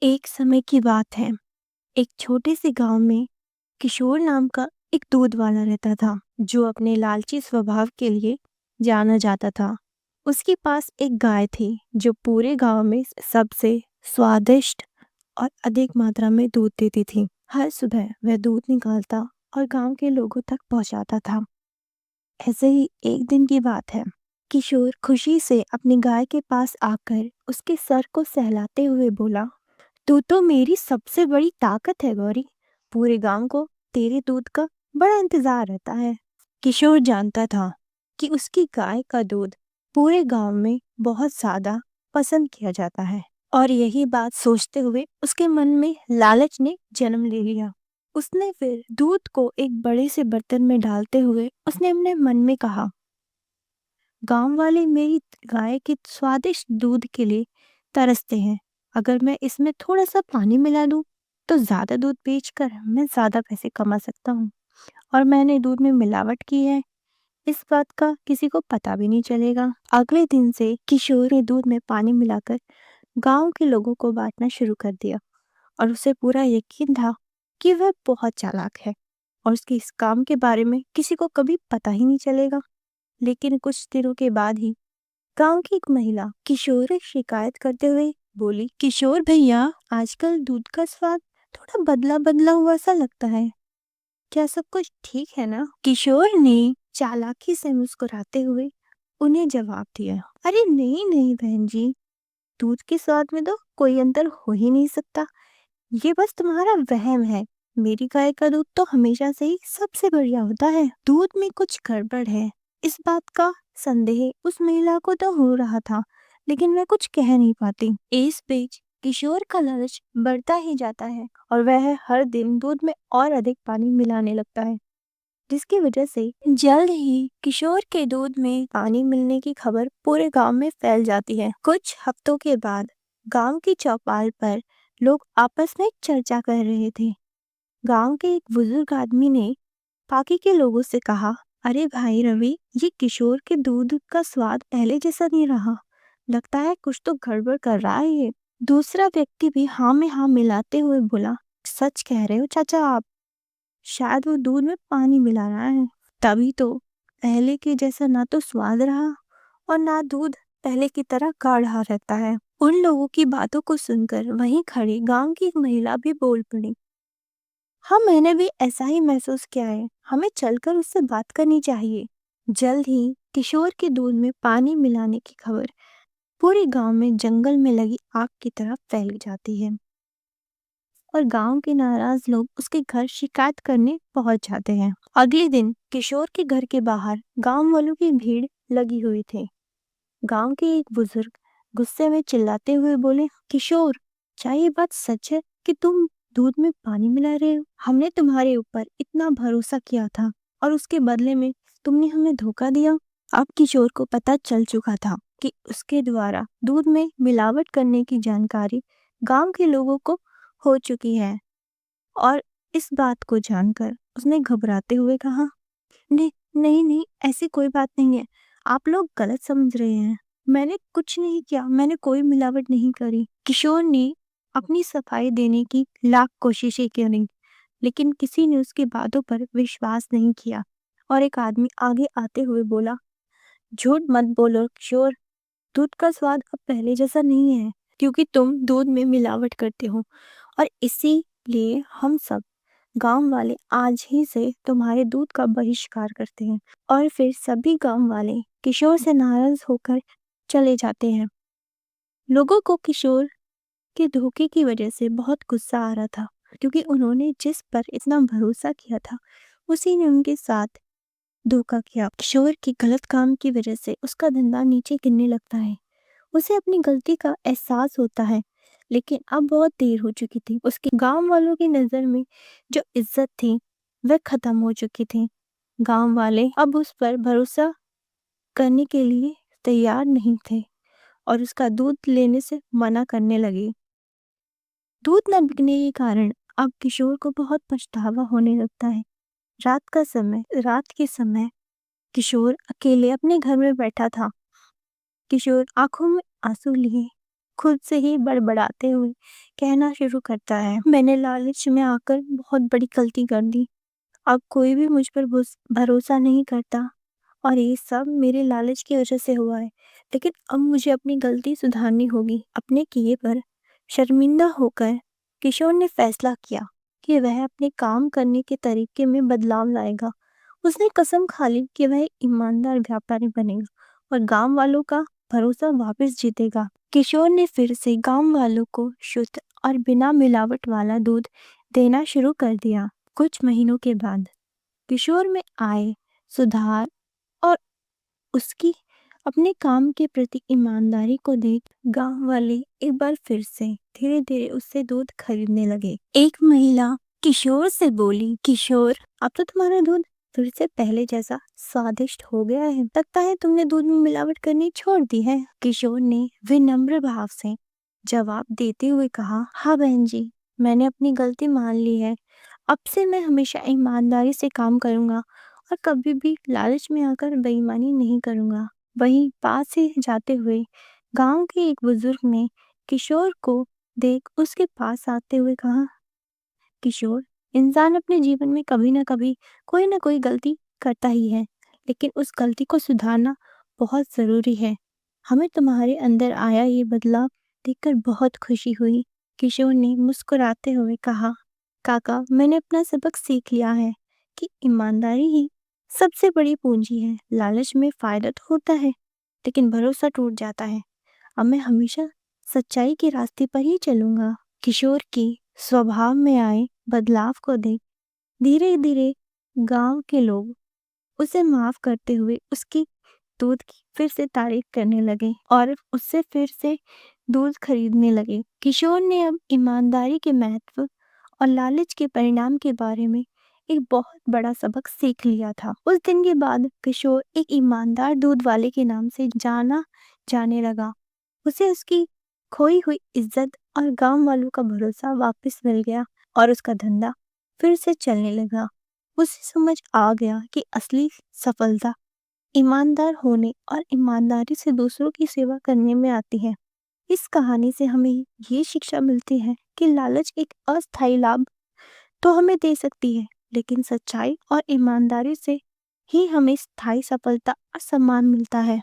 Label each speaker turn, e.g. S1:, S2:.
S1: एक समय की बात है। एक छोटे से गांव में किशोर नाम का एक दूध वाला रहता था, जो अपने लालची स्वभाव के लिए जाना जाता था। उसके पास एक गाय थी, जो पूरे गांव में सबसे स्वादिष्ट और अधिक मात्रा में दूध देती थी। हर सुबह वह दूध निकालता और गांव के लोगों तक पहुंचाता था। ऐसे ही एक दिन की बात है। किशोर खुशी से अपनी गाय के पास आकर उसके सर को सहलाते हुए बोला, तू तो मेरी सबसे बड़ी ताकत है गौरी। पूरे गांव को तेरे दूध का बड़ा इंतजार रहता है। किशोर जानता था कि उसकी गाय का दूध पूरे गांव में बहुत ज्यादा पसंद किया जाता है, और यही बात सोचते हुए उसके मन में लालच ने जन्म ले लिया। उसने फिर दूध को एक बड़े से बर्तन में डालते हुए उसने अपने मन में कहा, गांव वाले मेरी गाय के स्वादिष्ट दूध के लिए तरसते हैं। अगर मैं इसमें थोड़ा सा पानी मिला दूं तो ज्यादा दूध बेचकर मैं ज्यादा पैसे कमा सकता हूँ। और मैंने दूध में मिलावट की है, इस बात का किसी को पता भी नहीं चलेगा। अगले दिन से किशोर ने दूध में पानी मिलाकर गांव के लोगों को बांटना शुरू कर दिया, और उसे पूरा यकीन था कि वह बहुत चालाक है और उसके इस काम के बारे में किसी को कभी पता ही नहीं चलेगा। लेकिन कुछ दिनों के बाद ही गांव की एक महिला किशोर से शिकायत करते हुए बोली, किशोर भैया, आजकल दूध का स्वाद थोड़ा बदला बदला हुआ सा लगता है। क्या सब कुछ ठीक है ना? किशोर ने चालाकी से मुस्कुराते हुए उन्हें जवाब दिया, अरे नहीं नहीं बहन जी, दूध के स्वाद में तो कोई अंतर हो ही नहीं सकता। ये बस तुम्हारा वहम है। मेरी गाय का दूध तो हमेशा से ही सबसे बढ़िया होता है। दूध में कुछ गड़बड़ है, इस बात का संदेह उस महिला को तो हो रहा था, लेकिन वह कुछ कह नहीं पाती। इस बीच किशोर का लालच बढ़ता ही जाता है और वह हर दिन दूध में और अधिक पानी मिलाने लगता है, जिसकी वजह से जल्द ही किशोर के दूध में पानी मिलने की खबर पूरे गांव में फैल जाती है। कुछ हफ्तों के बाद गांव की चौपाल पर लोग आपस में चर्चा कर रहे थे। गांव के एक बुजुर्ग आदमी ने बाकी के लोगों से कहा, अरे भाई रवि, ये किशोर के दूध का स्वाद पहले जैसा नहीं रहा। लगता है कुछ तो गड़बड़ कर रहा है ये। दूसरा व्यक्ति भी हाँ में हाँ मिलाते हुए बोला, सच कह रहे हो चाचा आप, शायद वो दूध में पानी मिला रहा है, तभी तो पहले के जैसा ना तो स्वाद रहा और ना दूध पहले की तरह गाढ़ा रहता है। उन लोगों की बातों को सुनकर वहीं खड़ी गांव की एक महिला भी बोल पड़ी, हाँ मैंने भी ऐसा ही महसूस किया है, हमें चलकर उससे बात करनी चाहिए। जल्द ही किशोर के दूध में पानी मिलाने की खबर पूरे गांव में जंगल में लगी आग की तरह फैल जाती है, और गांव के नाराज लोग उसके घर शिकायत करने पहुंच जाते हैं। अगले दिन किशोर के घर के बाहर गांव वालों की भीड़ लगी हुई थी। गांव के एक बुजुर्ग गुस्से में चिल्लाते हुए बोले, किशोर, क्या ये बात सच है कि तुम दूध में पानी मिला रहे हो? हमने तुम्हारे ऊपर इतना भरोसा किया था और उसके बदले में तुमने हमें धोखा दिया। अब किशोर को पता चल चुका था कि उसके द्वारा दूध में मिलावट करने की जानकारी गांव के लोगों को हो चुकी है, और इस बात को जानकर उसने घबराते हुए कहा, नहीं नहीं नहीं, ऐसी कोई बात नहीं है, आप लोग गलत समझ रहे हैं। मैंने कुछ नहीं किया, मैंने कोई मिलावट नहीं करी। किशोर ने अपनी सफाई देने की लाख कोशिशें करी, लेकिन किसी ने उसकी बातों पर विश्वास नहीं किया, और एक आदमी आगे आते हुए बोला, झूठ मत बोलो किशोर, दूध का स्वाद अब पहले जैसा नहीं है, क्योंकि तुम दूध में मिलावट करते हो, और इसीलिए हम सब गांव वाले आज ही से तुम्हारे दूध का बहिष्कार करते हैं। और फिर सभी गांव वाले किशोर से नाराज होकर चले जाते हैं। लोगों को किशोर के धोखे की वजह से बहुत गुस्सा आ रहा था, क्योंकि उन्होंने जिस पर इतना भरोसा किया था उसी ने उनके साथ धोखा किया। किशोर की गलत काम की वजह से उसका धंधा नीचे गिरने लगता है। उसे अपनी गलती का एहसास होता है, लेकिन अब बहुत देर हो चुकी थी। उसके गांव वालों की नजर में जो इज्जत थी वह खत्म हो चुकी थी। गांव वाले अब उस पर भरोसा करने के लिए तैयार नहीं थे और उसका दूध लेने से मना करने लगे। दूध न बिकने के कारण अब किशोर को बहुत पछतावा होने लगता है। रात के समय किशोर अकेले अपने घर में बैठा था। किशोर आंखों में आंसू लिए खुद से ही बड़बड़ाते हुए कहना शुरू करता है, मैंने लालच में आकर बहुत बड़ी गलती कर दी। अब कोई भी मुझ पर भरोसा नहीं करता और ये सब मेरे लालच की वजह से हुआ है। लेकिन अब मुझे अपनी गलती सुधारनी होगी। अपने किए पर शर्मिंदा होकर किशोर ने फैसला किया कि वह अपने काम करने के तरीके में बदलाव लाएगा। उसने कसम खा ली कि वह ईमानदार व्यापारी बनेगा और गांव वालों का भरोसा वापस जीतेगा। किशोर ने फिर से गांव वालों को शुद्ध और बिना मिलावट वाला दूध देना शुरू कर दिया। कुछ महीनों के बाद किशोर में आए सुधार और उसकी अपने काम के प्रति ईमानदारी को देख गांव वाले एक बार फिर से धीरे धीरे उससे दूध खरीदने लगे। एक महिला किशोर से बोली, किशोर, अब तो तुम्हारा दूध फिर से पहले जैसा स्वादिष्ट हो गया है। लगता है तुमने दूध में मिलावट करनी छोड़ दी है। किशोर ने विनम्र भाव से जवाब देते हुए कहा, हाँ बहन जी, मैंने अपनी गलती मान ली है। अब से मैं हमेशा ईमानदारी से काम करूंगा और कभी भी लालच में आकर बेईमानी नहीं करूंगा। वहीं पास से जाते हुए गांव के एक बुजुर्ग ने किशोर को देख उसके पास आते हुए कहा, किशोर, इंसान अपने जीवन में कभी ना कोई गलती करता ही है, लेकिन उस गलती को सुधारना बहुत जरूरी है। हमें तुम्हारे अंदर आया ये बदलाव देखकर बहुत खुशी हुई। किशोर ने मुस्कुराते हुए कहा, काका, मैंने अपना सबक सीख लिया है कि ईमानदारी ही सबसे बड़ी पूंजी है। लालच में फायदा तो होता है, लेकिन भरोसा टूट जाता है। अब मैं हमेशा सच्चाई के रास्ते पर ही चलूंगा। किशोर की स्वभाव में आए बदलाव को देख धीरे धीरे गांव के लोग उसे माफ करते हुए उसकी दूध की फिर से तारीफ करने लगे और उससे फिर से दूध खरीदने लगे। किशोर ने अब ईमानदारी के महत्व और लालच के परिणाम के बारे में एक बहुत बड़ा सबक सीख लिया था। उस दिन के बाद किशोर एक ईमानदार दूध वाले के नाम से जाना जाने लगा। उसे उसकी खोई हुई इज्जत और गांव वालों का भरोसा वापस मिल गया और उसका धंधा फिर से चलने लगा। उसे समझ आ गया कि असली सफलता ईमानदार होने और ईमानदारी से दूसरों की सेवा करने में आती है। इस कहानी से हमें ये शिक्षा मिलती है कि लालच एक अस्थायी लाभ तो हमें दे सकती है, लेकिन सच्चाई और ईमानदारी से ही हमें स्थायी सफलता और सम्मान मिलता है।